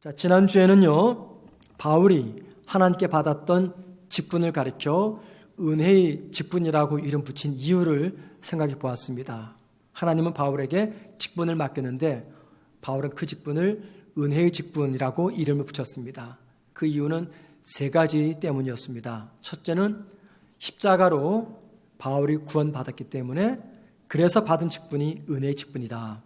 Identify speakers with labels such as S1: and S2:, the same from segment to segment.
S1: 자, 지난주에는요, 바울이 하나님께 받았던 직분을 가리켜 은혜의 직분이라고 이름 붙인 이유를 생각해 보았습니다. 하나님은 바울에게 직분을 맡겼는데 바울은 그 직분을 은혜의 직분이라고 이름을 붙였습니다. 그 이유는 세 가지 때문이었습니다. 첫째는 십자가로 바울이 구원받았기 때문에 그래서 받은 직분이 은혜의 직분이다.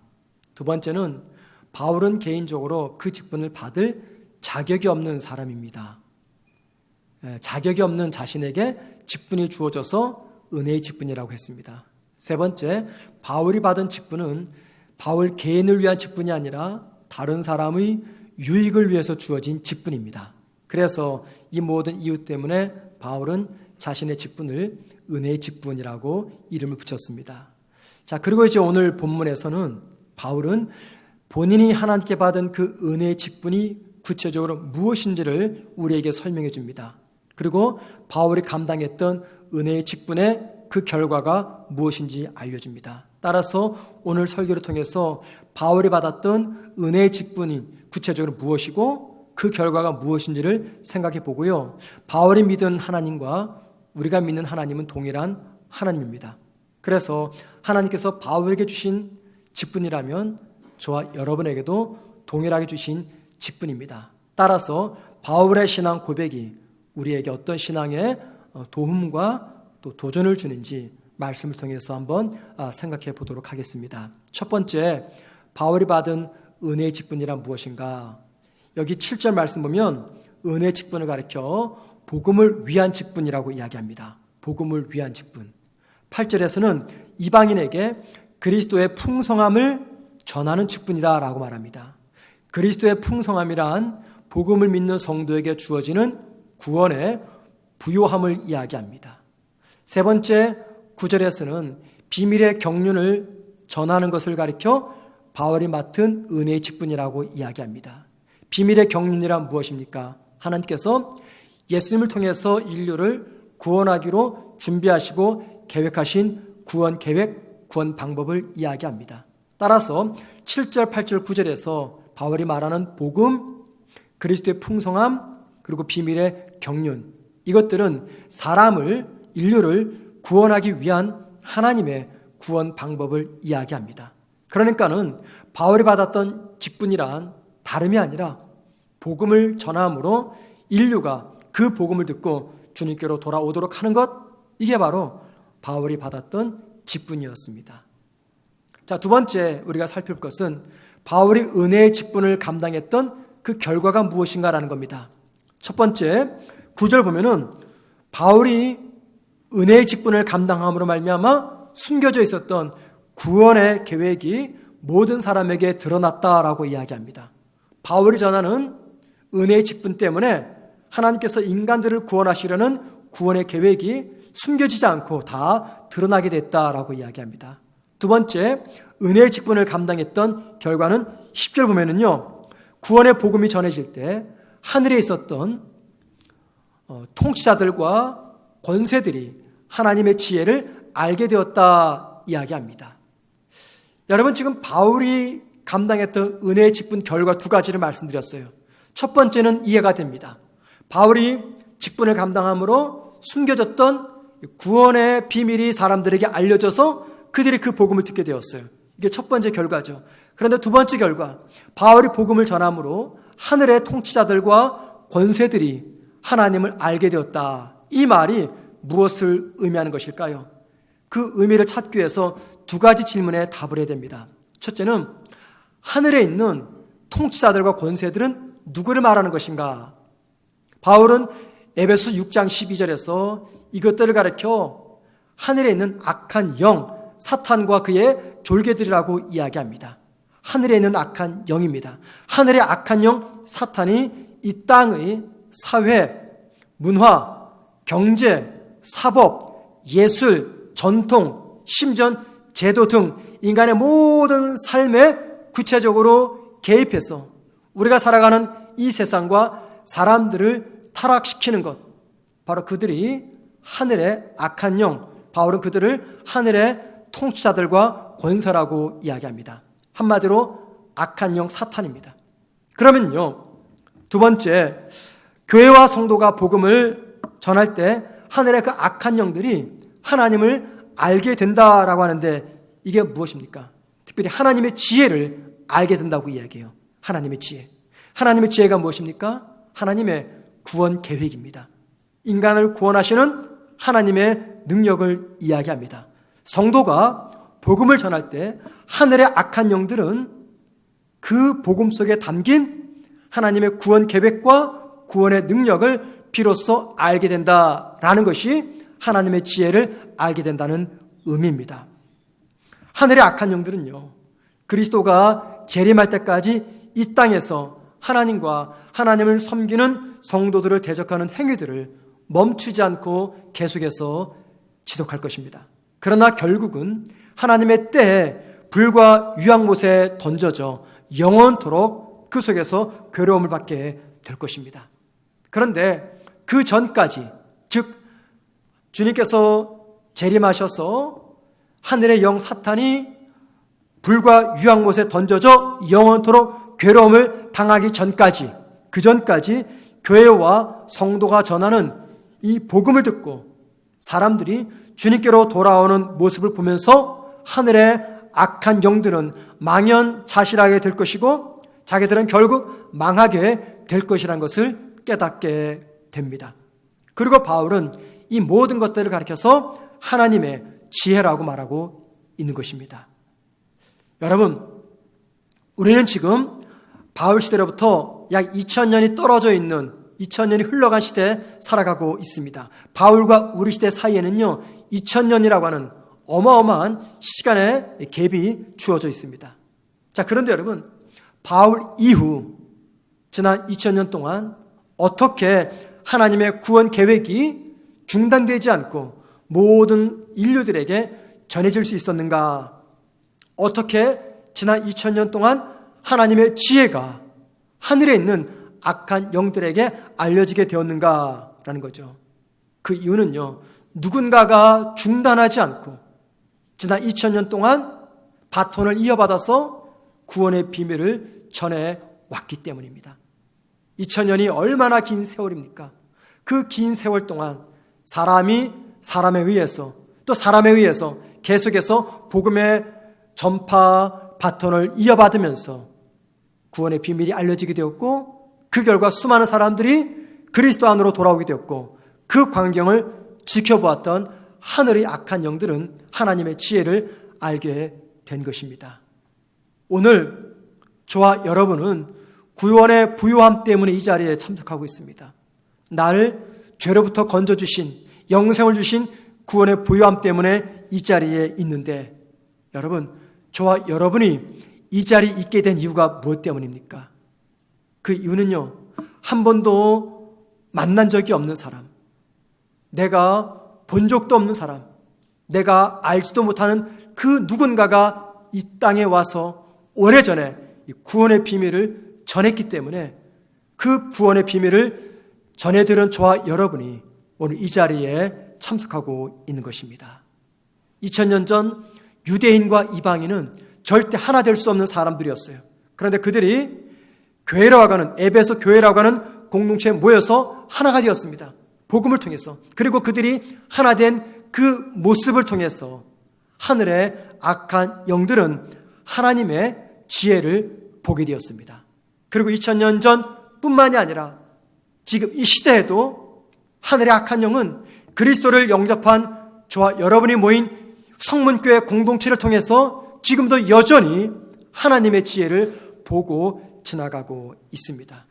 S1: 두 번째는 바울은 개인적으로 그 직분을 받을 자격이 없는 사람입니다. 자격이 없는 자신에게 직분이 주어져서 은혜의 직분이라고 했습니다. 세 번째, 바울이 받은 직분은 바울 개인을 위한 직분이 아니라 다른 사람의 유익을 위해서 주어진 직분입니다. 그래서 이 모든 이유 때문에 바울은 자신의 직분을 은혜의 직분이라고 이름을 붙였습니다. 자, 그리고 이제 오늘 본문에서는 바울은 본인이 하나님께 받은 그 은혜의 직분이 구체적으로 무엇인지를 우리에게 설명해 줍니다. 그리고 바울이 감당했던 은혜의 직분의 그 결과가 무엇인지 알려줍니다. 따라서 오늘 설교를 통해서 바울이 받았던 은혜의 직분이 구체적으로 무엇이고 그 결과가 무엇인지를 생각해 보고요. 바울이 믿은 하나님과 우리가 믿는 하나님은 동일한 하나님입니다. 그래서 하나님께서 바울에게 주신 직분이라면 저와 여러분에게도 동일하게 주신 직분입니다. 따라서 바울의 신앙 고백이 우리에게 어떤 신앙의 도움과 또 도전을 주는지 말씀을 통해서 한번 생각해 보도록 하겠습니다. 첫 번째, 바울이 받은 은혜의 직분이란 무엇인가? 여기 7절 말씀 보면 은혜의 직분을 가리켜 복음을 위한 직분이라고 이야기합니다. 복음을 위한 직분. 8절에서는 이방인에게 그리스도의 풍성함을 전하는 직분이다 라고 말합니다. 그리스도의 풍성함이란 복음을 믿는 성도에게 주어지는 구원의 부요함을 이야기합니다. 세 번째 9절에서는 비밀의 경륜을 전하는 것을 가리켜 바울이 맡은 은혜의 직분이라고 이야기합니다. 비밀의 경륜이란 무엇입니까? 하나님께서 예수님을 통해서 인류를 구원하기로 준비하시고 계획하신 구원 계획, 구원 방법을 이야기합니다. 따라서 7절, 8절, 9절에서 바울이 말하는 복음, 그리스도의 풍성함, 그리고 비밀의 경륜, 이것들은 사람을, 인류를 구원하기 위한 하나님의 구원 방법을 이야기합니다. 그러니까는 바울이 받았던 직분이란 다름이 아니라 복음을 전함으로 인류가 그 복음을 듣고 주님께로 돌아오도록 하는 것, 이게 바로 바울이 받았던 직분이었습니다. 자, 두 번째 우리가 살필 것은 바울이 은혜의 직분을 감당했던 그 결과가 무엇인가라는 겁니다. 첫 번째 9절 보면은 바울이 은혜의 직분을 감당함으로 말미암아 숨겨져 있었던 구원의 계획이 모든 사람에게 드러났다라고 이야기합니다. 바울이 전하는 은혜의 직분 때문에 하나님께서 인간들을 구원하시려는 구원의 계획이 숨겨지지 않고 다 드러나게 됐다라고 이야기합니다. 두 번째, 은혜의 직분을 감당했던 결과는 10절 보면은요, 구원의 복음이 전해질 때 하늘에 있었던 통치자들과 권세들이 하나님의 지혜를 알게 되었다 이야기합니다. 여러분, 지금 바울이 감당했던 은혜의 직분 결과 두 가지를 말씀드렸어요. 첫 번째는 이해가 됩니다. 바울이 직분을 감당함으로 숨겨졌던 구원의 비밀이 사람들에게 알려져서 그들이 그 복음을 듣게 되었어요. 이게 첫 번째 결과죠. 그런데 두 번째 결과, 바울이 복음을 전함으로 하늘의 통치자들과 권세들이 하나님을 알게 되었다. 이 말이 무엇을 의미하는 것일까요? 그 의미를 찾기 위해서 두 가지 질문에 답을 해야 됩니다. 첫째는 하늘에 있는 통치자들과 권세들은 누구를 말하는 것인가? 바울은 에베소 6장 12절에서 이것들을 가리켜 하늘에 있는 악한 영, 사탄과 그의 졸개들이라고 이야기합니다. 하늘에 있는 악한 영입니다. 하늘의 악한 영 사탄이 이 땅의 사회, 문화, 경제, 사법, 예술, 전통, 심전, 제도 등 인간의 모든 삶에 구체적으로 개입해서 우리가 살아가는 이 세상과 사람들을 타락시키는 것, 바로 그들이 하늘의 악한 영, 바울은 그들을 하늘의 통치자들과 권세라고 이야기합니다. 한마디로 악한 영 사탄입니다. 그러면요, 두 번째, 교회와 성도가 복음을 전할 때 하늘의 그 악한 영들이 하나님을 알게 된다라고 하는데 이게 무엇입니까? 특별히 하나님의 지혜를 알게 된다고 이야기해요. 하나님의 지혜. 하나님의 지혜가 무엇입니까? 하나님의 구원 계획입니다. 인간을 구원하시는 하나님의 능력을 이야기합니다. 성도가 복음을 전할 때 하늘의 악한 영들은 그 복음 속에 담긴 하나님의 구원 계획과 구원의 능력을 비로소 알게 된다라는 것이 하나님의 지혜를 알게 된다는 의미입니다. 하늘의 악한 영들은요, 그리스도가 재림할 때까지 이 땅에서 하나님과 하나님을 섬기는 성도들을 대적하는 행위들을 멈추지 않고 계속해서 지속할 것입니다. 그러나 결국은 하나님의 때에 불과 유황못에 던져져 영원토록 그 속에서 괴로움을 받게 될 것입니다. 그런데 그 전까지, 즉 주님께서 재림하셔서 하늘의 영 사탄이 불과 유황못에 던져져 영원토록 괴로움을 당하기 전까지, 그 전까지 교회와 성도가 전하는 이 복음을 듣고 사람들이 주님께로 돌아오는 모습을 보면서 하늘의 악한 영들은 망연자실하게 될 것이고 자기들은 결국 망하게 될 것이라는 것을 깨닫게 됩니다. 그리고 바울은 이 모든 것들을 가리켜서 하나님의 지혜라고 말하고 있는 것입니다. 여러분, 우리는 지금 바울 시대로부터 약 2000년이 떨어져 있는 2000년이 흘러간 시대에 살아가고 있습니다. 바울과 우리 시대 사이에는요 2000년이라고 하는 어마어마한 시간의 갭이 주어져 있습니다. 자, 그런데 여러분, 바울 이후 지난 2000년 동안 어떻게 하나님의 구원 계획이 중단되지 않고 모든 인류들에게 전해질 수 있었는가? 어떻게 지난 2000년 동안 하나님의 지혜가 하늘에 있는 악한 영들에게 알려지게 되었는가라는 거죠. 그 이유는요, 누군가가 중단하지 않고 지난 2000년 동안 바톤을 이어받아서 구원의 비밀을 전해왔기 때문입니다. 2000년이 얼마나 긴 세월입니까? 그 긴 세월 동안 사람이 사람에 의해서 또 사람에 의해서 계속해서 복음의 전파 바톤을 이어받으면서 구원의 비밀이 알려지게 되었고 그 결과 수많은 사람들이 그리스도 안으로 돌아오게 되었고 그 광경을 지켜보았던 하늘의 악한 영들은 하나님의 지혜를 알게 된 것입니다. 오늘 저와 여러분은 구원의 부요함 때문에 이 자리에 참석하고 있습니다. 나를 죄로부터 건져주신, 영생을 주신 구원의 부요함 때문에 이 자리에 있는데 여러분, 저와 여러분이 이 자리에 있게 된 이유가 무엇 때문입니까? 그 이유는요, 한 번도 만난 적이 없는 사람, 내가 본 적도 없는 사람, 내가 알지도 못하는 그 누군가가 이 땅에 와서 오래전에 이 구원의 비밀을 전했기 때문에 그 구원의 비밀을 전해들은 저와 여러분이 오늘 이 자리에 참석하고 있는 것입니다. 2000년 전 유대인과 이방인은 절대 하나 될 수 없는 사람들이었어요. 그런데 그들이 교회라고 하는, 에베소 교회라고 하는 공동체에 모여서 하나가 되었습니다. 복음을 통해서. 그리고 그들이 하나 된 그 모습을 통해서 하늘의 악한 영들은 하나님의 지혜를 보게 되었습니다. 그리고 2000년 전 뿐만이 아니라 지금 이 시대에도 하늘의 악한 영은 그리스도를 영접한 저와 여러분이 모인 성문교회 공동체를 통해서 지금도 여전히 하나님의 지혜를 보고 지나가고 있습니다.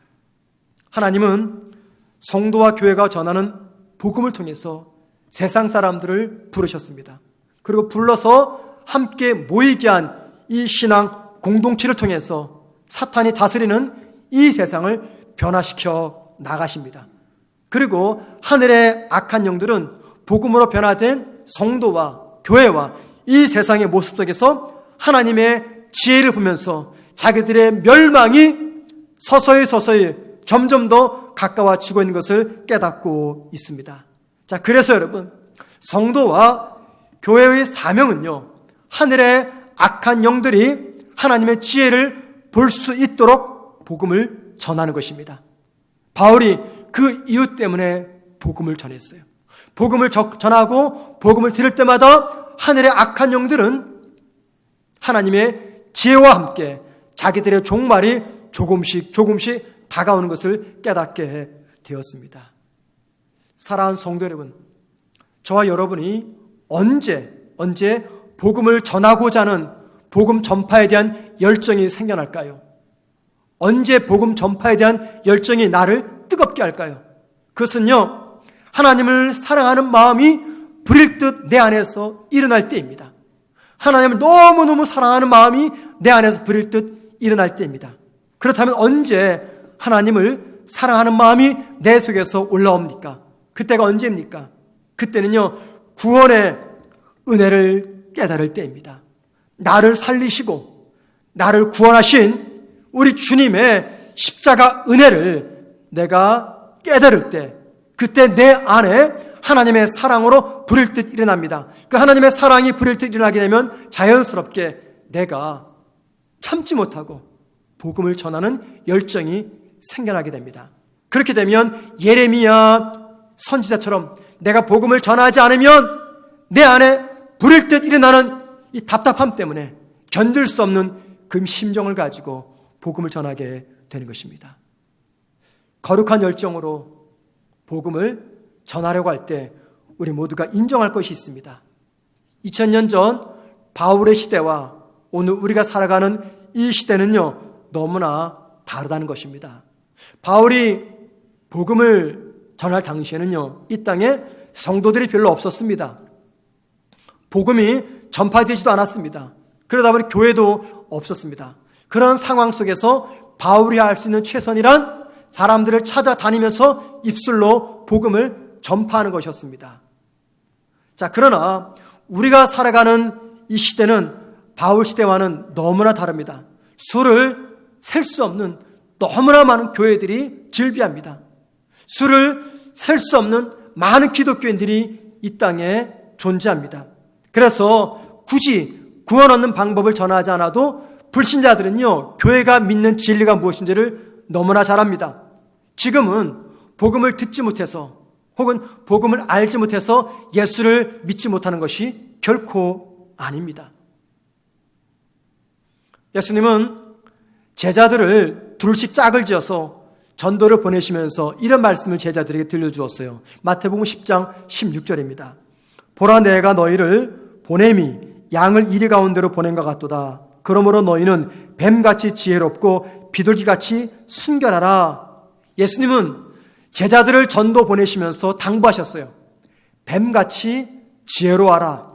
S1: 하나님은 성도와 교회가 전하는 복음을 통해서 세상 사람들을 부르셨습니다. 그리고 불러서 함께 모이게 한 이 신앙 공동체를 통해서 사탄이 다스리는 이 세상을 변화시켜 나가십니다. 그리고 하늘의 악한 영들은 복음으로 변화된 성도와 교회와 이 세상의 모습 속에서 하나님의 지혜를 보면서 자기들의 멸망이 서서히 점점 더 가까워지고 있는 것을 깨닫고 있습니다. 자, 그래서 여러분, 성도와 교회의 사명은요, 하늘의 악한 영들이 하나님의 지혜를 볼 수 있도록 복음을 전하는 것입니다. 바울이 그 이유 때문에 복음을 전했어요. 복음을 전하고 복음을 들을 때마다 하늘의 악한 영들은 하나님의 지혜와 함께 자기들의 종말이 조금씩 다가오는 것을 깨닫게 되었습니다. 사랑하는 성도 여러분, 저와 여러분이 언제 복음을 전하고자 하는 복음 전파에 대한 열정이 생겨날까요? 언제 복음 전파에 대한 열정이 나를 뜨겁게 할까요? 그것은요, 하나님을 사랑하는 마음이 불일 듯 내 안에서 일어날 때입니다. 하나님을 너무너무 사랑하는 마음이 내 안에서 불일 듯 일어날 때입니다. 그렇다면 언제 하나님을 사랑하는 마음이 내 속에서 올라옵니까? 그때가 언제입니까? 그때는요, 구원의 은혜를 깨달을 때입니다. 나를 살리시고 나를 구원하신 우리 주님의 십자가 은혜를 내가 깨달을 때, 그때 내 안에 하나님의 사랑으로 불일 듯 일어납니다. 그 하나님의 사랑이 불일 듯 일어나게 되면 자연스럽게 내가 참지 못하고 복음을 전하는 열정이 생겨나게 됩니다. 그렇게 되면 예레미야 선지자처럼 내가 복음을 전하지 않으면 내 안에 불일 듯 일어나는 이 답답함 때문에 견딜 수 없는 그 심정을 가지고 복음을 전하게 되는 것입니다. 거룩한 열정으로 복음을 전하려고 할 때 우리 모두가 인정할 것이 있습니다. 2000년 전 바울의 시대와 오늘 우리가 살아가는 이 시대는요, 너무나 다르다는 것입니다. 바울이 복음을 전할 당시에는요, 이 땅에 성도들이 별로 없었습니다. 복음이 전파되지도 않았습니다. 그러다 보니 교회도 없었습니다. 그런 상황 속에서 바울이 할 수 있는 최선이란 사람들을 찾아다니면서 입술로 복음을 전파하는 것이었습니다. 자, 그러나 우리가 살아가는 이 시대는 바울 시대와는 너무나 다릅니다. 수를 셀 수 없는 너무나 많은 교회들이 즐비합니다. 수를 셀 수 없는 많은 기독교인들이 이 땅에 존재합니다. 그래서 굳이 구원 얻는 방법을 전하지 않아도 불신자들은요, 교회가 믿는 진리가 무엇인지를 너무나 잘 압니다. 지금은 복음을 듣지 못해서 혹은 복음을 알지 못해서 예수를 믿지 못하는 것이 결코 아닙니다. 예수님은 제자들을 둘씩 짝을 지어서 전도를 보내시면서 이런 말씀을 제자들에게 들려주었어요. 마태복음 10장 16절입니다. 보라, 내가 너희를 보냄이 양을 이리 가운데로 보낸 것 같도다. 그러므로 너희는 뱀같이 지혜롭고 비둘기같이 순결하라. 예수님은 제자들을 전도 보내시면서 당부하셨어요. 뱀같이 지혜로워하라.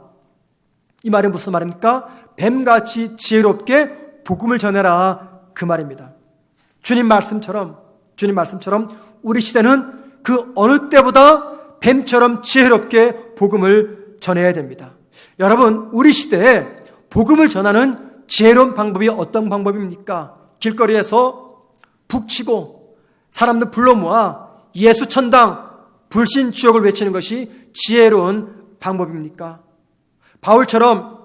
S1: 이 말은 무슨 말입니까? 뱀같이 지혜롭게 복음을 전해라, 그 말입니다. 주님 말씀처럼 우리 시대는 그 어느 때보다 뱀처럼 지혜롭게 복음을 전해야 됩니다. 여러분, 우리 시대에 복음을 전하는 지혜로운 방법이 어떤 방법입니까? 길거리에서 북치고 사람들 불러 모아 예수 천당, 불신 지옥을 외치는 것이 지혜로운 방법입니까? 바울처럼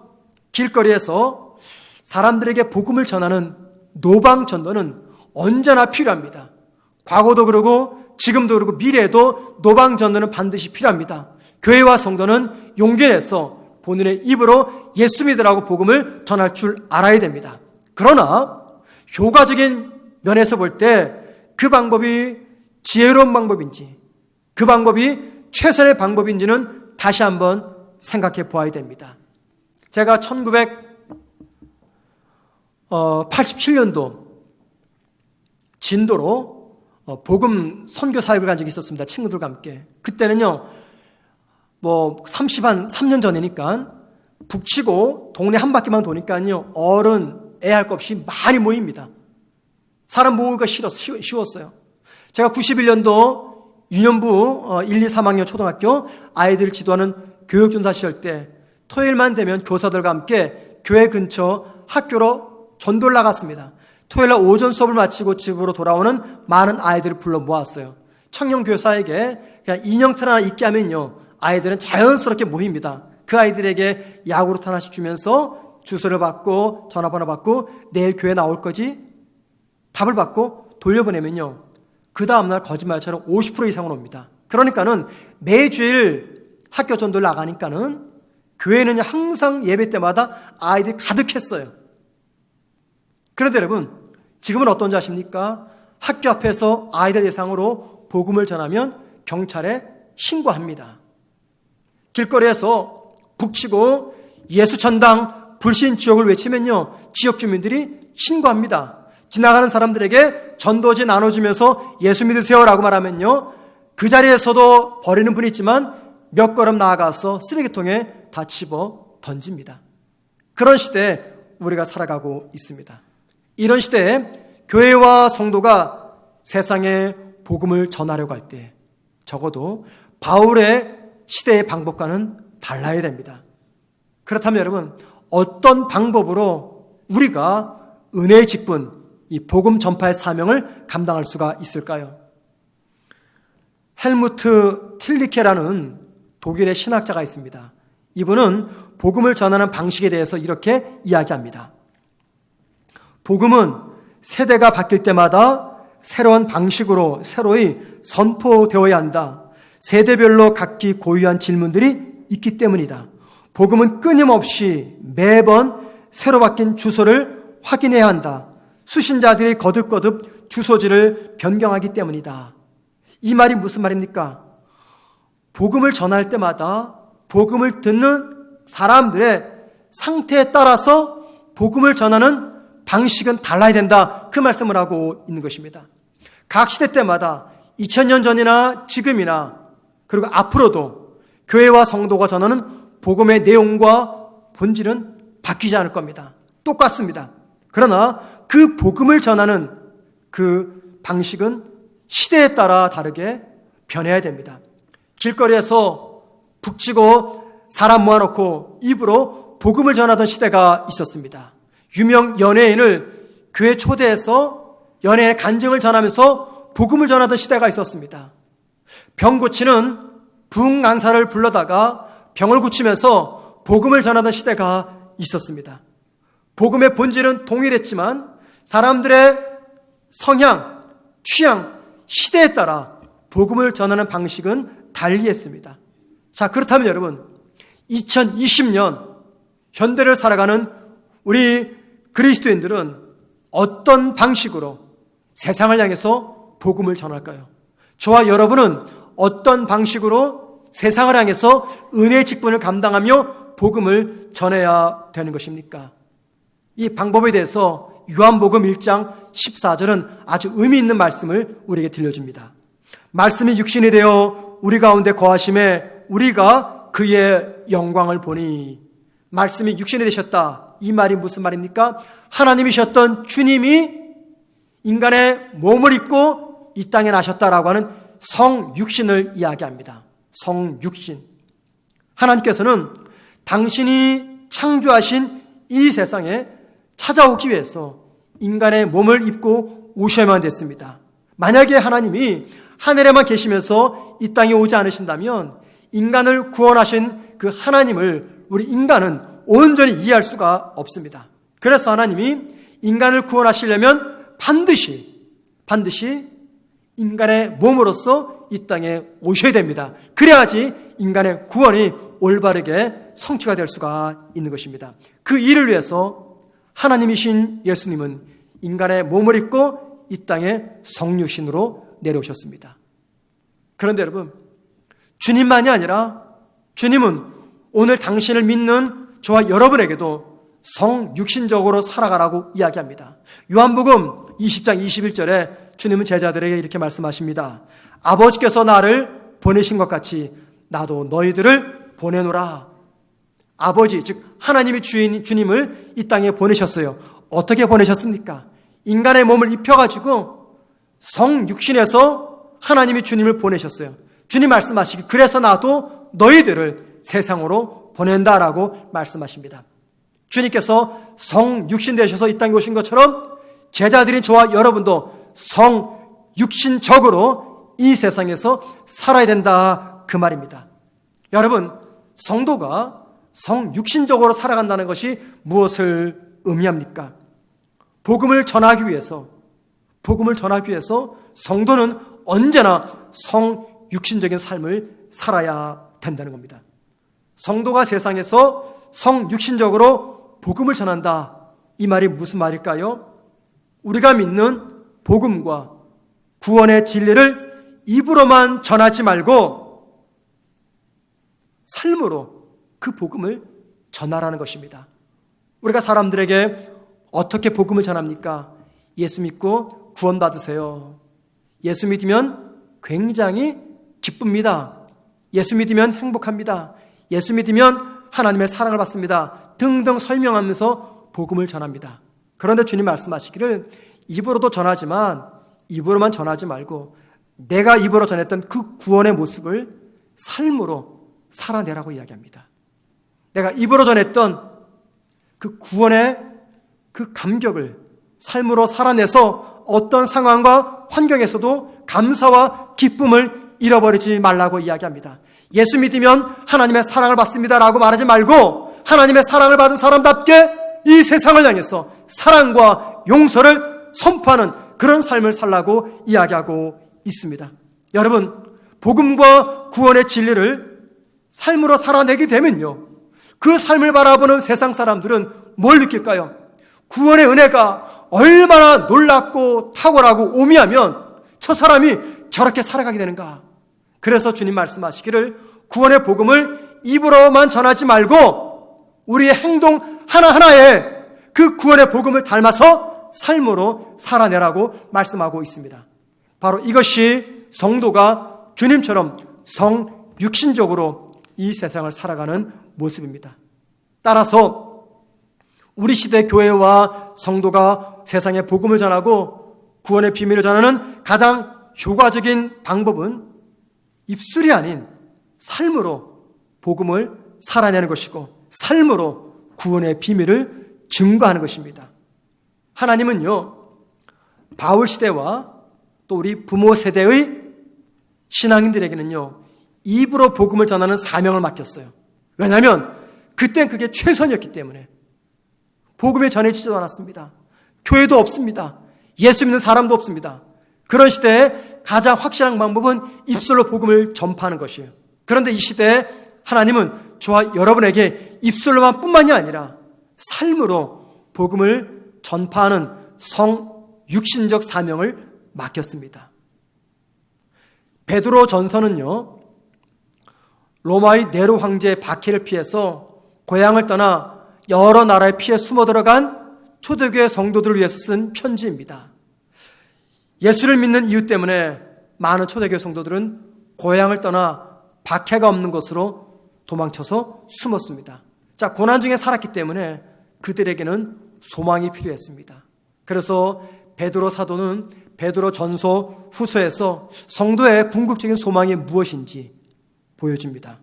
S1: 길거리에서 사람들에게 복음을 전하는 노방 전도는 언제나 필요합니다. 과거도 그러고 지금도 그러고 미래에도 노방 전도는 반드시 필요합니다. 교회와 성도는 용기 내서 본인의 입으로 예수 믿으라고 복음을 전할 줄 알아야 됩니다. 그러나 효과적인 면에서 볼 때 그 방법이 지혜로운 방법인지, 그 방법이 최선의 방법인지는 다시 한번 생각해 보아야 됩니다. 제가 1987년도 진도로 복음 선교 사역을 간 적이 있었습니다. 친구들과 함께. 그때는요, 3년 전이니까 북치고 동네 한 바퀴만 도니까요, 어른, 애 할 것 없이 많이 모입니다. 사람 모으기가 쉬웠어요. 제가 91년도 유년부 1, 2, 3학년 초등학교 아이들을 지도하는 교육전사 시절 때 토요일만 되면 교사들과 함께 교회 근처 학교로 전도를 나갔습니다. 토요일날 오전 수업을 마치고 집으로 돌아오는 많은 아이들을 불러 모았어요. 청년교사에게 그냥 인형틀 하나 있게 하면요, 아이들은 자연스럽게 모입니다. 그 아이들에게 야구르트 하나씩 주면서 주소를 받고 전화번호 받고 내일 교회 나올 거지? 답을 받고 돌려보내면요, 그 다음날 거짓말처럼 50% 이상은 옵니다. 그러니까는 매주일 학교 전도를 나가니까는 교회는 항상 예배 때마다 아이들이 가득했어요. 그런데 여러분, 지금은 어떤지 아십니까? 학교 앞에서 아이들 대상으로 복음을 전하면 경찰에 신고합니다. 길거리에서 북치고 예수 천당 불신 지옥을 외치면요, 지역 주민들이 신고합니다. 지나가는 사람들에게 전도지 나눠주면서 예수 믿으세요라고 말하면요, 그 자리에서도 버리는 분이 있지만 몇 걸음 나아가서 쓰레기통에 다 집어 던집니다. 그런 시대에 우리가 살아가고 있습니다. 이런 시대에 교회와 성도가 세상에 복음을 전하려고 할 때 적어도 바울의 시대의 방법과는 달라야 됩니다. 그렇다면 여러분, 어떤 방법으로 우리가 은혜의 직분, 이 복음 전파의 사명을 감당할 수가 있을까요? 헬무트 틸리케라는 독일의 신학자가 있습니다. 이분은 복음을 전하는 방식에 대해서 이렇게 이야기합니다. 복음은 세대가 바뀔 때마다 새로운 방식으로 새로이 선포되어야 한다. 세대별로 각기 고유한 질문들이 있기 때문이다. 복음은 끊임없이 매번 새로 바뀐 주소를 확인해야 한다. 수신자들이 거듭거듭 주소지를 변경하기 때문이다. 이 말이 무슨 말입니까? 복음을 전할 때마다 복음을 듣는 사람들의 상태에 따라서 복음을 전하는 방식은 달라야 된다. 그 말씀을 하고 있는 것입니다. 각 시대 때마다 2000년 전이나 지금이나 그리고 앞으로도 교회와 성도가 전하는 복음의 내용과 본질은 바뀌지 않을 겁니다. 똑같습니다. 그러나 그 복음을 전하는 그 방식은 시대에 따라 다르게 변해야 됩니다. 길거리에서 북치고 사람 모아놓고 입으로 복음을 전하던 시대가 있었습니다. 유명 연예인을 교회 초대해서 연예인의 간증을 전하면서 복음을 전하던 시대가 있었습니다. 병 고치는 부흥강사를 불러다가 병을 고치면서 복음을 전하던 시대가 있었습니다. 복음의 본질은 동일했지만 사람들의 성향, 취향, 시대에 따라 복음을 전하는 방식은 달리했습니다. 자, 그렇다면 여러분, 2020년 현대를 살아가는 우리 그리스도인들은 어떤 방식으로 세상을 향해서 복음을 전할까요? 저와 여러분은 어떤 방식으로 세상을 향해서 은혜의 직분을 감당하며 복음을 전해야 되는 것입니까? 이 방법에 대해서 요한복음 1장 14절은 아주 의미 있는 말씀을 우리에게 들려줍니다. 말씀이 육신이 되어 우리 가운데 거하심에 우리가 그의 영광을 보니. 말씀이 육신이 되셨다. 이 말이 무슨 말입니까? 하나님이셨던 주님이 인간의 몸을 입고 이 땅에 나셨다라고 하는 성육신을 이야기합니다. 성육신. 하나님께서는 당신이 창조하신 이 세상에 찾아오기 위해서 인간의 몸을 입고 오셔야만 됐습니다. 만약에 하나님이 하늘에만 계시면서 이 땅에 오지 않으신다면 인간을 구원하신 그 하나님을 우리 인간은 온전히 이해할 수가 없습니다. 그래서 하나님이 인간을 구원하시려면 반드시 인간의 몸으로서 이 땅에 오셔야 됩니다. 그래야지 인간의 구원이 올바르게 성취가 될 수가 있는 것입니다. 그 일을 위해서 하나님이신 예수님은 인간의 몸을 입고 이 땅에 성육신으로 내려오셨습니다. 그런데 여러분, 주님만이 아니라 주님은 오늘 당신을 믿는 저와 여러분에게도 성육신적으로 살아가라고 이야기합니다. 요한복음 20장 21절에 주님은 제자들에게 이렇게 말씀하십니다. 아버지께서 나를 보내신 것 같이 나도 너희들을 보내노라. 아버지, 즉 하나님이 주님을 이 땅에 보내셨어요. 어떻게 보내셨습니까? 인간의 몸을 입혀가지고 성육신에서 하나님이 주님을 보내셨어요. 주님 말씀하시기, 그래서 나도 너희들을 세상으로 보낸다라고 말씀하십니다. 주님께서 성육신 되셔서 이 땅에 오신 것처럼 제자들인 저와 여러분도 성육신적으로 이 세상에서 살아야 된다, 그 말입니다. 여러분, 성도가 성육신적으로 살아간다는 것이 무엇을 의미합니까? 복음을 전하기 위해서, 복음을 전하기 위해서 성도는 언제나 성육신적인 삶을 살아야 된다는 겁니다. 성도가 세상에서 성육신적으로 복음을 전한다. 이 말이 무슨 말일까요? 우리가 믿는 복음과 구원의 진리를 입으로만 전하지 말고 삶으로 그 복음을 전하라는 것입니다. 우리가 사람들에게 어떻게 복음을 전합니까? 예수 믿고 구원받으세요. 예수 믿으면 굉장히 기쁩니다. 예수 믿으면 행복합니다. 예수 믿으면 하나님의 사랑을 받습니다. 등등 설명하면서 복음을 전합니다. 그런데 주님 말씀하시기를 입으로도 전하지만 입으로만 전하지 말고 내가 입으로 전했던 그 구원의 모습을 삶으로 살아내라고 이야기합니다. 내가 입으로 전했던 그 구원의 그 감격을 삶으로 살아내서 어떤 상황과 환경에서도 감사와 기쁨을 잃어버리지 말라고 이야기합니다. 예수 믿으면 하나님의 사랑을 받습니다라고 말하지 말고 하나님의 사랑을 받은 사람답게 이 세상을 향해서 사랑과 용서를 선포하는 그런 삶을 살라고 이야기하고 있습니다. 여러분, 복음과 구원의 진리를 삶으로 살아내게 되면요, 그 삶을 바라보는 세상 사람들은 뭘 느낄까요? 구원의 은혜가 얼마나 놀랍고 탁월하고 오미하면 저 사람이 저렇게 살아가게 되는가. 그래서 주님 말씀하시기를 구원의 복음을 입으로만 전하지 말고 우리의 행동 하나하나에 그 구원의 복음을 닮아서 삶으로 살아내라고 말씀하고 있습니다. 바로 이것이 성도가 주님처럼 성육신적으로 이 세상을 살아가는 모습입니다. 따라서 우리 시대 교회와 성도가 세상에 복음을 전하고 구원의 비밀을 전하는 가장 효과적인 방법은 입술이 아닌 삶으로 복음을 살아내는 것이고 삶으로 구원의 비밀을 증거하는 것입니다. 하나님은요, 바울 시대와 또 우리 부모 세대의 신앙인들에게는요, 입으로 복음을 전하는 사명을 맡겼어요. 왜냐하면 그땐 그게 최선이었기 때문에. 복음이 전해지지도 않았습니다. 교회도 없습니다. 예수 믿는 사람도 없습니다. 그런 시대에 가장 확실한 방법은 입술로 복음을 전파하는 것이에요. 그런데 이 시대에 하나님은 저와 여러분에게 입술로만 뿐만이 아니라 삶으로 복음을 전파하는 성육신적 사명을 맡겼습니다. 베드로 전서는요, 로마의 네로 황제의 박해를 피해서 고향을 떠나 여러 나라에 피해 숨어 들어간 초대교회 성도들을 위해서 쓴 편지입니다. 예수를 믿는 이유 때문에 많은 초대교회 성도들은 고향을 떠나 박해가 없는 곳으로 도망쳐서 숨었습니다. 자, 고난 중에 살았기 때문에 그들에게는 소망이 필요했습니다. 그래서 베드로 사도는 베드로 전서 후서에서 성도의 궁극적인 소망이 무엇인지 보여줍니다.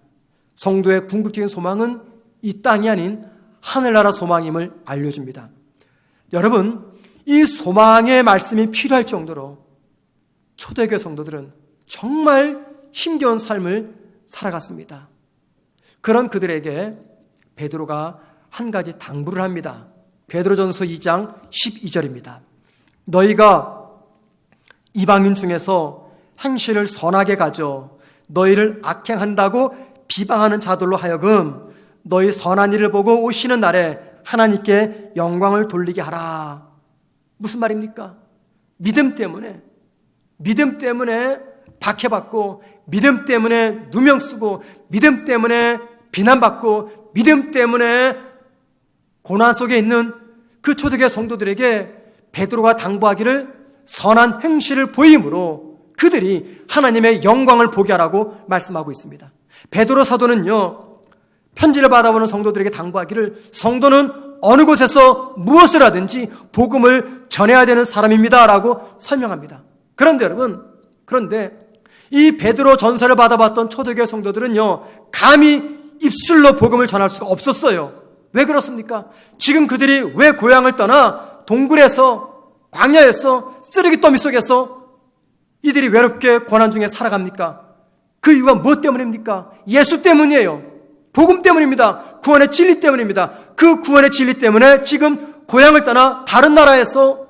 S1: 성도의 궁극적인 소망은 이 땅이 아닌 하늘나라 소망임을 알려줍니다. 여러분, 이 소망의 말씀이 필요할 정도로 초대교회 성도들은 정말 힘겨운 삶을 살아갔습니다. 그런 그들에게 베드로가 한 가지 당부를 합니다. 베드로전서 2장 12절입니다. 너희가 이방인 중에서 행실을 선하게 가져 너희를 악행한다고 비방하는 자들로 하여금 너희 선한 일을 보고 오시는 날에 하나님께 영광을 돌리게 하라. 무슨 말입니까? 믿음 때문에 박해받고, 믿음 때문에 누명 쓰고, 믿음 때문에 비난받고, 믿음 때문에 고난 속에 있는 그 초대교회 성도들에게 베드로가 당부하기를 선한 행실을 보임으로 그들이 하나님의 영광을 보게 하라고 말씀하고 있습니다. 베드로 사도는요, 편지를 받아보는 성도들에게 당부하기를 성도는 어느 곳에서 무엇을 하든지 복음을 전해야 되는 사람입니다 라고 설명합니다. 그런데 여러분, 이 베드로 전서를 받아봤던 초대교회 성도들은요, 감히 입술로 복음을 전할 수가 없었어요. 왜 그렇습니까? 지금 그들이 왜 고향을 떠나 동굴에서, 광야에서, 쓰레기더미 속에서 이들이 외롭게 고난 중에 살아갑니까? 그 이유가 무엇 때문입니까? 예수 때문이에요. 복음 때문입니다. 구원의 진리 때문입니다. 그 구원의 진리 때문에 지금 고향을 떠나 다른 나라에서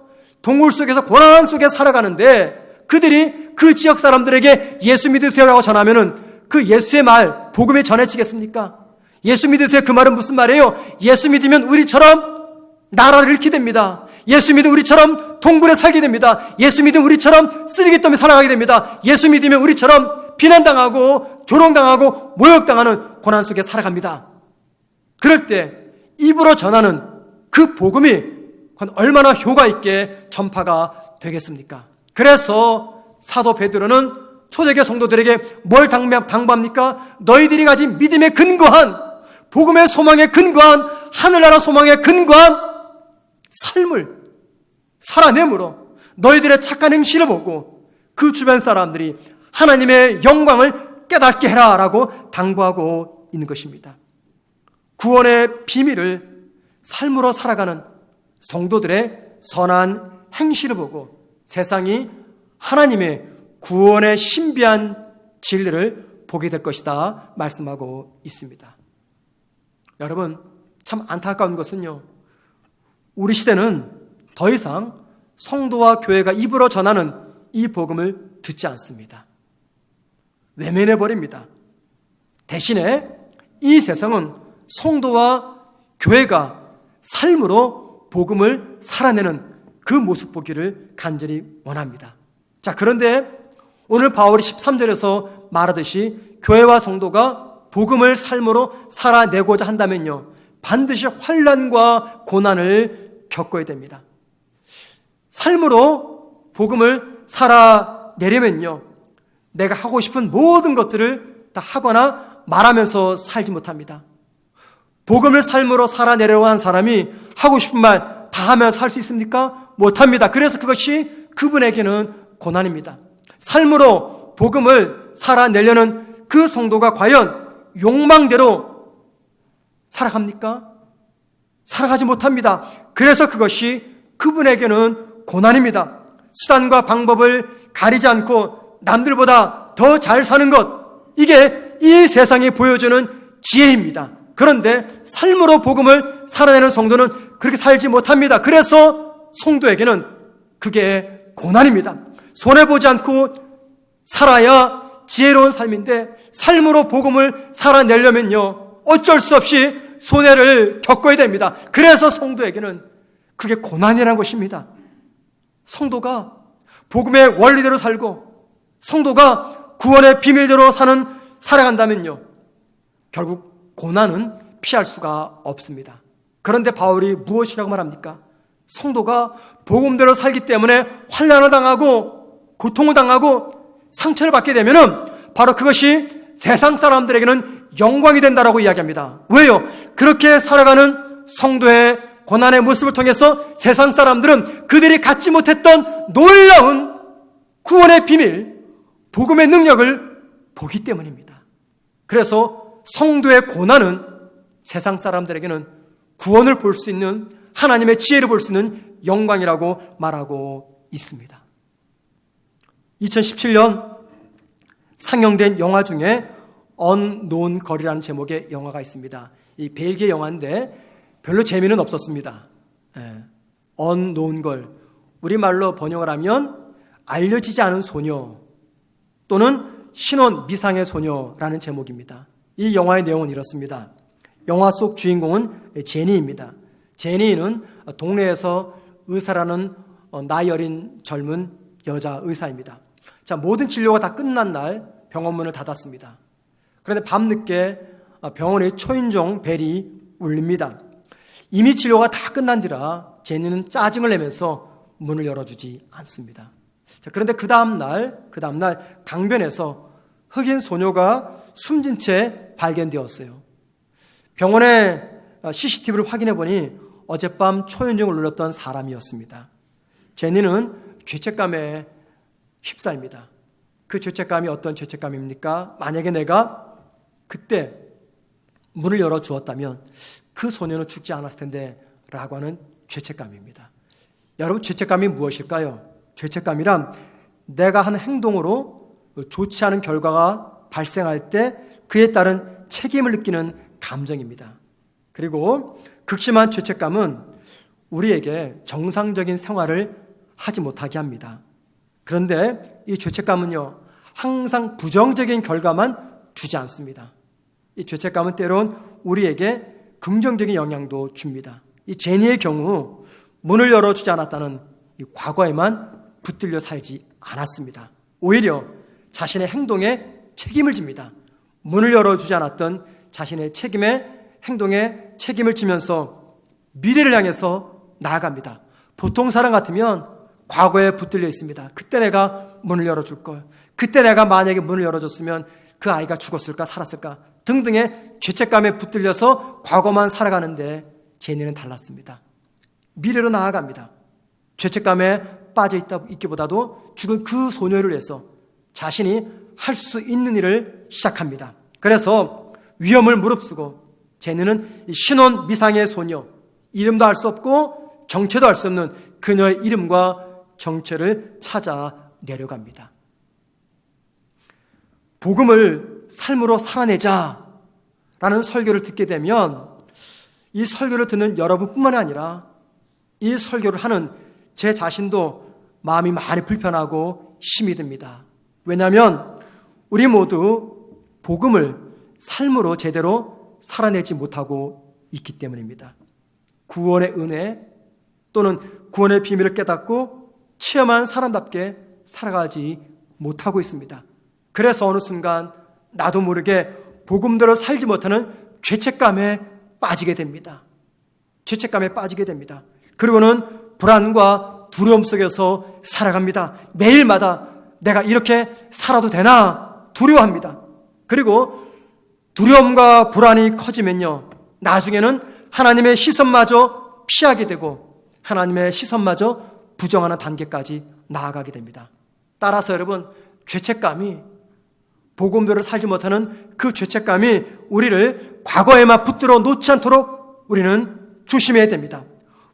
S1: 동굴 속에서 고난 속에 살아가는데 그들이 그 지역 사람들에게 예수 믿으세요라고 전하면은 그 예수의 말, 복음이 전해지겠습니까? 예수 믿으세요. 그 말은 무슨 말이에요? 예수 믿으면 우리처럼 나라를 잃게 됩니다. 예수 믿으면 우리처럼 동굴에 살게 됩니다. 예수 믿으면 우리처럼 쓰레기더미 살아가게 됩니다. 예수 믿으면 우리처럼 비난당하고 조롱당하고 모욕당하는 고난 속에 살아갑니다. 그럴 때 입으로 전하는 그 복음이 얼마나 효과 있게 전파가 되겠습니까? 그래서 사도 베드로는 초대교회 성도들에게 뭘 당부합니까? 너희들이 가진 믿음에 근거한, 복음의 소망에 근거한, 하늘나라 소망에 근거한 삶을 살아내므로 너희들의 착한 행실을 보고 그 주변 사람들이 하나님의 영광을 깨닫게 해라 라고 당부하고 있는 것입니다. 구원의 비밀을 삶으로 살아가는 성도들의 선한 행실을 보고 세상이 하나님의 구원의 신비한 진리를 보게 될 것이다 말씀하고 있습니다. 여러분, 참 안타까운 것은요, 우리 시대는 더 이상 성도와 교회가 입으로 전하는 이 복음을 듣지 않습니다. 외면해버립니다. 대신에 이 세상은 성도와 교회가 삶으로 복음을 살아내는 그 모습 보기를 간절히 원합니다. 자, 그런데 오늘 바울이 13절에서 말하듯이 교회와 성도가 복음을 삶으로 살아내고자 한다면요, 반드시 환난과 고난을 겪어야 됩니다. 삶으로 복음을 살아내려면요, 내가 하고 싶은 모든 것들을 다 하거나 말하면서 살지 못합니다. 복음을 삶으로 살아내려고 한 사람이 하고 싶은 말 다 하며 살 수 있습니까? 못합니다. 그래서 그것이 그분에게는 고난입니다. 삶으로 복음을 살아내려는 그 성도가 과연 욕망대로 살아갑니까? 살아가지 못합니다. 그래서 그것이 그분에게는 고난입니다. 수단과 방법을 가리지 않고 남들보다 더 잘 사는 것, 이게 이 세상이 보여주는 지혜입니다. 그런데 삶으로 복음을 살아내는 성도는 그렇게 살지 못합니다. 그래서 성도에게는 그게 고난입니다. 손해보지 않고 살아야 지혜로운 삶인데 삶으로 복음을 살아내려면요, 어쩔 수 없이 손해를 겪어야 됩니다. 그래서 성도에게는 그게 고난이라는 것입니다. 성도가 복음의 원리대로 살고 성도가 구원의 비밀대로 살아간다면요, 결국 고난은 피할 수가 없습니다. 그런데 바울이 무엇이라고 말합니까? 성도가 복음대로 살기 때문에 환난을 당하고 고통을 당하고 상처를 받게 되면은 바로 그것이 세상 사람들에게는 영광이 된다라고 이야기합니다. 왜요? 그렇게 살아가는 성도의 고난의 모습을 통해서 세상 사람들은 그들이 갖지 못했던 놀라운 구원의 비밀, 복음의 능력을 보기 때문입니다. 그래서 성도의 고난은 세상 사람들에게는 구원을 볼 수 있는, 하나님의 지혜를 볼 수 있는 영광이라고 말하고 있습니다. 2017년 상영된 영화 중에 언노운 거리라는 제목의 영화가 있습니다. 이 벨기에 영화인데 별로 재미는 없었습니다. 언노운 걸, 우리말로 번역을 하면 알려지지 않은 소녀 또는 신혼 미상의 소녀라는 제목입니다. 이 영화의 내용은 이렇습니다. 영화 속 주인공은 제니입니다. 제니는 동네에서 의사라는 나이 어린 젊은 여자 의사입니다. 자, 모든 진료가 다 끝난 날 병원 문을 닫았습니다. 그런데 밤늦게 병원의 초인종 벨이 울립니다. 이미 치료가 다 끝난 뒤라 제니는 짜증을 내면서 문을 열어주지 않습니다. 자, 그런데 그 다음날 강변에서 흑인 소녀가 숨진 채 발견되었어요. 병원의 CCTV를 확인해 보니 어젯밤 초인종을 눌렀던 사람이었습니다. 제니는 죄책감에 휩싸입니다. 그 죄책감이 어떤 죄책감입니까? 만약에 내가 그때 문을 열어주었다면 그 소녀는 죽지 않았을 텐데 라고 하는 죄책감입니다. 여러분, 죄책감이 무엇일까요? 죄책감이란 내가 한 행동으로 좋지 않은 결과가 발생할 때 그에 따른 책임을 느끼는 감정입니다. 그리고 극심한 죄책감은 우리에게 정상적인 생활을 하지 못하게 합니다. 그런데 이 죄책감은요, 항상 부정적인 결과만 주지 않습니다. 이 죄책감은 때론 우리에게 긍정적인 영향도 줍니다. 이 제니의 경우 문을 열어주지 않았다는 이 과거에만 붙들려 살지 않았습니다. 오히려 자신의 행동에 책임을 집니다. 문을 열어주지 않았던 자신의 행동에 책임을 지면서 미래를 향해서 나아갑니다. 보통 사람 같으면 과거에 붙들려 있습니다. 그때 내가 문을 열어줄 걸, 그때 내가 만약에 문을 열어줬으면 그 아이가 죽었을까 살았을까 등등의 죄책감에 붙들려서 과거만 살아가는데 제니는 달랐습니다. 미래로 나아갑니다. 죄책감에 빠져 있기보다도 죽은 그 소녀를 위해서 자신이 할 수 있는 일을 시작합니다. 그래서 위험을 무릅쓰고 제니는 신혼 미상의 소녀, 이름도 알 수 없고 정체도 알 수 없는 그녀의 이름과 정체를 찾아 내려갑니다. 복음을 삶으로 살아내자라는 설교를 듣게 되면 이 설교를 듣는 여러분뿐만이 아니라 이 설교를 하는 제 자신도 마음이 많이 불편하고 힘이 듭니다. 왜냐하면 우리 모두 복음을 삶으로 제대로 살아내지 못하고 있기 때문입니다. 구원의 은혜 또는 구원의 비밀을 깨닫고 체험한 사람답게 살아가지 못하고 있습니다. 그래서 어느 순간 나도 모르게 복음대로 살지 못하는 죄책감에 빠지게 됩니다. 죄책감에 빠지게 됩니다. 그리고는 불안과 두려움 속에서 살아갑니다. 매일마다 내가 이렇게 살아도 되나 두려워합니다. 그리고 두려움과 불안이 커지면요, 나중에는 하나님의 시선마저 피하게 되고 하나님의 시선마저 부정하는 단계까지 나아가게 됩니다. 따라서 여러분, 죄책감이, 복음대로 살지 못하는 그 죄책감이 우리를 과거에만 붙들어 놓지 않도록 우리는 조심해야 됩니다.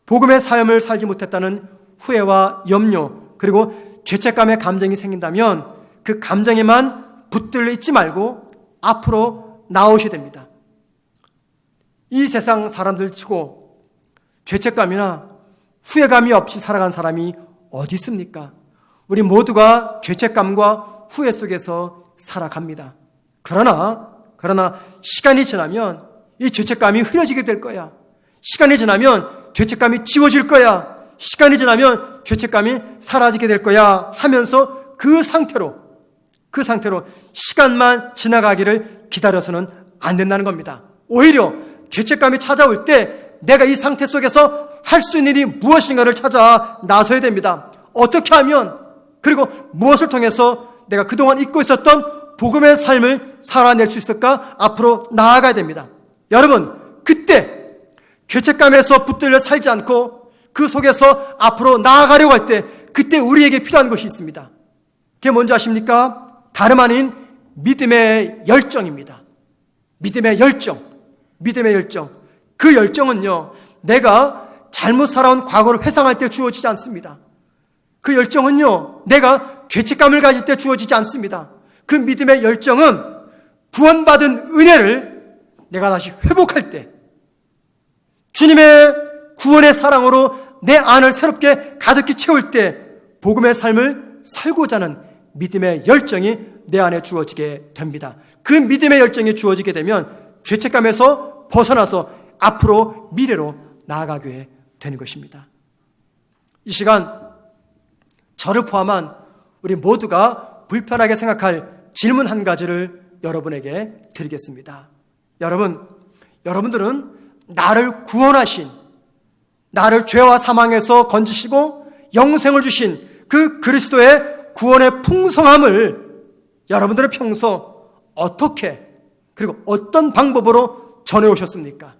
S1: 복음의 삶을 살지 못했다는 후회와 염려, 그리고 죄책감의 감정이 생긴다면 그 감정에만 붙들려 있지 말고 앞으로 나오셔야 됩니다. 이 세상 사람들 치고 죄책감이나 후회감이 없이 살아간 사람이 어디 있습니까? 우리 모두가 죄책감과 후회 속에서 살아갑니다. 그러나 시간이 지나면 이 죄책감이 흐려지게 될 거야. 시간이 지나면 죄책감이 지워질 거야. 시간이 지나면 죄책감이 사라지게 될 거야 하면서 그 상태로 시간만 지나가기를 기다려서는 안 된다는 겁니다. 오히려 죄책감이 찾아올 때 내가 이 상태 속에서 할 수 있는 일이 무엇인가를 찾아 나서야 됩니다. 어떻게 하면, 그리고 무엇을 통해서 내가 그동안 잊고 있었던 복음의 삶을 살아낼 수 있을까? 앞으로 나아가야 됩니다. 여러분, 그때 죄책감에서 붙들려 살지 않고 그 속에서 앞으로 나아가려고 할 때 그때 우리에게 필요한 것이 있습니다. 그게 뭔지 아십니까? 다름 아닌 믿음의 열정입니다. 믿음의 열정. 그 열정은요, 내가 잘못 살아온 과거를 회상할 때 주어지지 않습니다. 그 열정은요, 내가 죄책감을 가질 때 주어지지 않습니다. 그 믿음의 열정은 구원받은 은혜를 내가 다시 회복할 때, 주님의 구원의 사랑으로 내 안을 새롭게 가득히 채울 때 복음의 삶을 살고자 하는 믿음의 열정이 내 안에 주어지게 됩니다. 그 믿음의 열정이 주어지게 되면 죄책감에서 벗어나서 앞으로 미래로 나아가게 되는 것입니다. 이 시간 저를 포함한 우리 모두가 불편하게 생각할 질문 한 가지를 여러분에게 드리겠습니다. 여러분들은 나를 구원하신, 나를 죄와 사망에서 건지시고 영생을 주신 그 그리스도의 구원의 풍성함을 여러분들의 평소 어떻게, 그리고 어떤 방법으로 전해오셨습니까?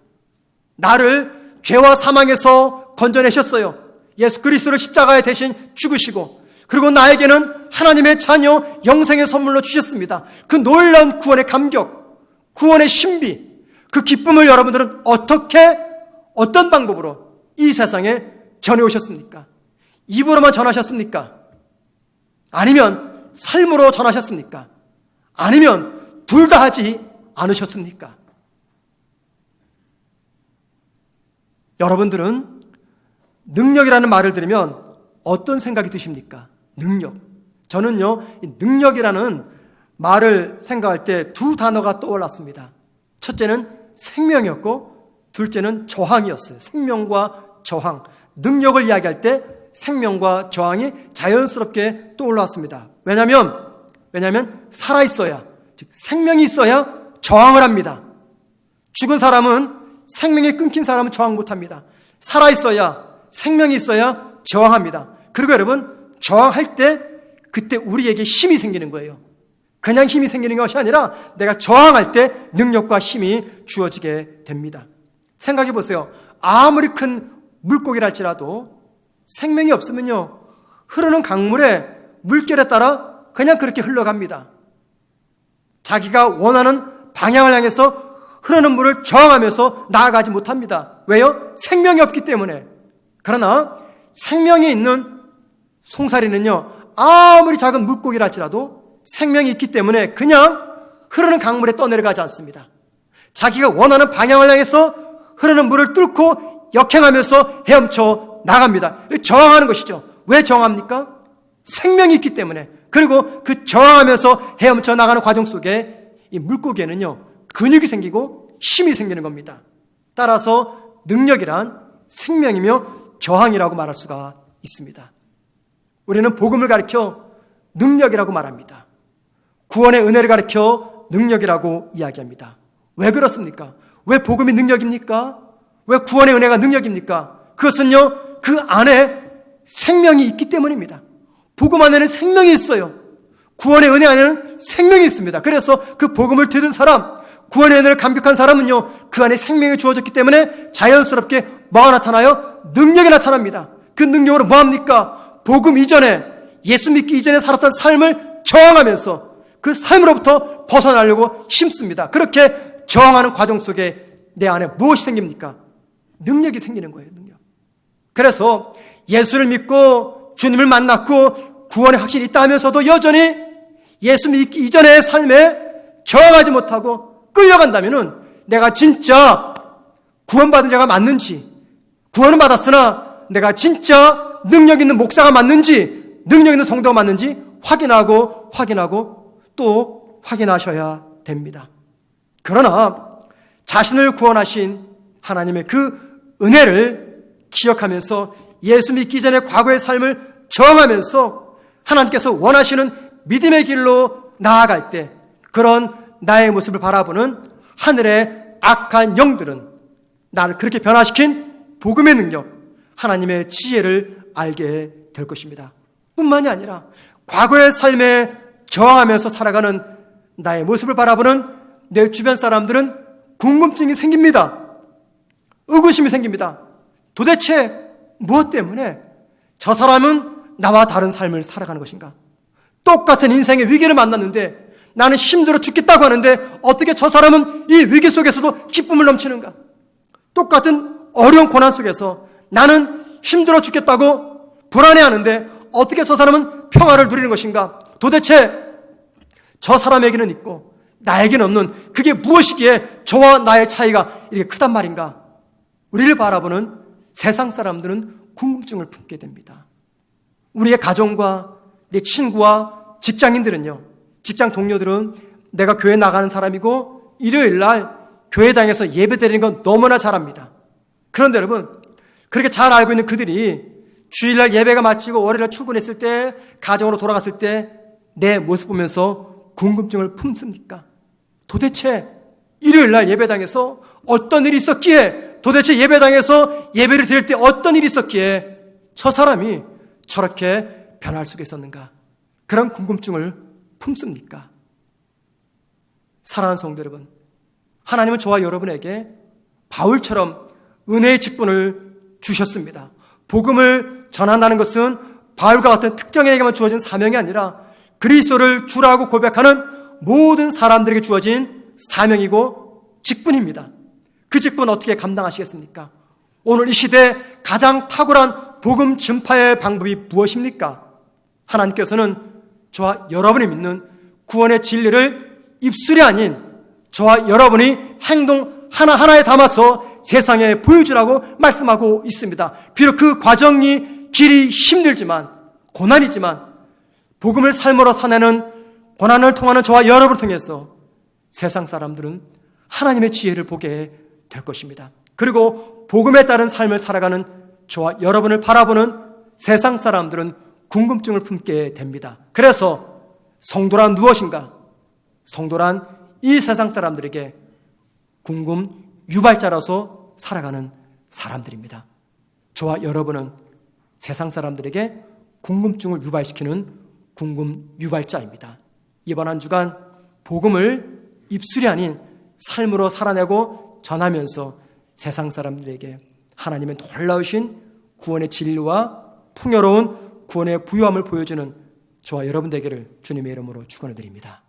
S1: 나를 죄와 사망에서 건져내셨어요. 예수 그리스도를 십자가에 대신 죽으시고, 그리고 나에게는 하나님의 자녀 영생의 선물로 주셨습니다. 그 놀라운 구원의 감격, 구원의 신비, 그 기쁨을 여러분들은 어떻게, 어떤 방법으로 이 세상에 전해오셨습니까? 입으로만 전하셨습니까? 아니면 삶으로 전하셨습니까? 아니면 둘 다 하지 않으셨습니까? 여러분들은 능력이라는 말을 들으면 어떤 생각이 드십니까? 능력. 저는요, 이 능력이라는 말을 생각할 때 두 단어가 떠올랐습니다. 첫째는 생명이었고 둘째는 저항이었어요. 생명과 저항. 능력을 이야기할 때 생명과 저항이 자연스럽게 떠올랐습니다. 왜냐하면 살아있어야, 즉 생명이 있어야 저항을 합니다. 죽은 사람은, 생명이 끊긴 사람은 저항 못합니다. 살아있어야, 생명이 있어야 저항합니다. 그리고 여러분, 저항할 때 그때 우리에게 힘이 생기는 거예요. 그냥 힘이 생기는 것이 아니라 내가 저항할 때 능력과 힘이 주어지게 됩니다. 생각해 보세요. 아무리 큰 물고기랄지라도 생명이 없으면요, 흐르는 강물의 물결에 따라 그냥 그렇게 흘러갑니다. 자기가 원하는 방향을 향해서 흐르는 물을 저항하면서 나아가지 못합니다. 왜요? 생명이 없기 때문에. 그러나 생명이 있는 송사리는요, 아무리 작은 물고기랄지라도 생명이 있기 때문에 그냥 흐르는 강물에 떠내려가지 않습니다. 자기가 원하는 방향을 향해서 흐르는 물을 뚫고 역행하면서 헤엄쳐 나갑니다. 저항하는 것이죠. 왜 저항합니까? 생명이 있기 때문에. 그리고 그 저항하면서 헤엄쳐 나가는 과정 속에 이 물고기에는요, 근육이 생기고 힘이 생기는 겁니다. 따라서 능력이란 생명이며 저항이라고 말할 수가 있습니다. 우리는 복음을 가리켜 능력이라고 말합니다. 구원의 은혜를 가리켜 능력이라고 이야기합니다. 왜 그렇습니까? 왜 복음이 능력입니까? 왜 구원의 은혜가 능력입니까? 그것은요, 그 안에 생명이 있기 때문입니다. 복음 안에는 생명이 있어요. 구원의 은혜 안에는 생명이 있습니다. 그래서 그 복음을 들은 사람, 구원의 은혜를 감격한 사람은요, 그 안에 생명이 주어졌기 때문에 자연스럽게 뭐가 나타나요? 능력이 나타납니다. 그 능력으로 뭐합니까? 복음 이전에, 예수 믿기 이전에 살았던 삶을 저항하면서 그 삶으로부터 벗어나려고 힘씁니다. 그렇게 저항하는 과정 속에 내 안에 무엇이 생깁니까? 능력이 생기는 거예요. 능력. 그래서 예수를 믿고 주님을 만났고 구원의 확신이 있다 하면서도 여전히 예수 믿기 이전의 삶에 저항하지 못하고 끌려간다면은 내가 진짜 구원받은 자가 맞는지, 구원은 받았으나 내가 진짜 능력 있는 목사가 맞는지, 능력 있는 성도가 맞는지 확인하고 또 확인하셔야 됩니다. 그러나 자신을 구원하신 하나님의 그 은혜를 기억하면서 예수 믿기 전에 과거의 삶을 저항하면서 하나님께서 원하시는 믿음의 길로 나아갈 때 그런 나의 모습을 바라보는 하늘의 악한 영들은 나를 그렇게 변화시킨 복음의 능력, 하나님의 지혜를 알게 될 것입니다. 뿐만이 아니라 과거의 삶에 저항하면서 살아가는 나의 모습을 바라보는 내 주변 사람들은 궁금증이 생깁니다. 의구심이 생깁니다. 도대체 무엇 때문에 저 사람은 나와 다른 삶을 살아가는 것인가? 똑같은 인생의 위기를 만났는데 나는 힘들어 죽겠다고 하는데 어떻게 저 사람은 이 위기 속에서도 기쁨을 넘치는가? 똑같은 어려운 고난 속에서 나는 힘들어 죽겠다고 불안해하는데 어떻게 저 사람은 평화를 누리는 것인가? 도대체 저 사람에게는 있고 나에게는 없는 그게 무엇이기에 저와 나의 차이가 이렇게 크단 말인가? 우리를 바라보는 세상 사람들은 궁금증을 품게 됩니다. 우리의 가정과 내 친구와 직장인들은요, 직장 동료들은 내가 교회 나가는 사람이고 일요일 날 교회당에서 예배 드리는 건 너무나 잘합니다. 그런데 여러분, 그렇게 잘 알고 있는 그들이 주일날 예배가 마치고 월요일날 출근했을 때, 가정으로 돌아갔을 때 내 모습 보면서 궁금증을 품습니까? 도대체 일요일날 예배당에서 어떤 일이 있었기에, 도대체 예배당에서 예배를 드릴 때 어떤 일이 있었기에 저 사람이 저렇게 변할 수가 있었는가? 그런 궁금증을 품습니까? 사랑하는 성도 여러분, 하나님은 저와 여러분에게 바울처럼 은혜의 직분을 주셨습니다. 복음을 전한다는 것은 바울과 같은 특정인에게만 주어진 사명이 아니라 그리스도를 주라고 고백하는 모든 사람들에게 주어진 사명이고 직분입니다. 그 직분 어떻게 감당하시겠습니까? 오늘 이 시대 가장 탁월한 복음 전파의 방법이 무엇입니까? 하나님께서는 저와 여러분이 믿는 구원의 진리를 입술이 아닌 저와 여러분이 행동 하나하나에 담아서 세상에 보여주라고 말씀하고 있습니다. 비록 그 과정이 길이 힘들지만, 고난이지만 복음을 삶으로 사내는 고난을 통하는 저와 여러분을 통해서 세상 사람들은 하나님의 지혜를 보게 될 것입니다. 그리고 복음에 따른 삶을 살아가는 저와 여러분을 바라보는 세상 사람들은 궁금증을 품게 됩니다. 그래서 성도란 무엇인가? 성도란 이 세상 사람들에게 궁금 유발자로서 살아가는 사람들입니다. 저와 여러분은 세상 사람들에게 궁금증을 유발시키는 궁금 유발자입니다. 이번 한 주간 복음을 입술이 아닌 삶으로 살아내고 전하면서 세상 사람들에게 하나님의 놀라우신 구원의 진리와 풍요로운 구원의 부유함을 보여주는 저와 여러분 되기를 주님의 이름으로 축원해 드립니다.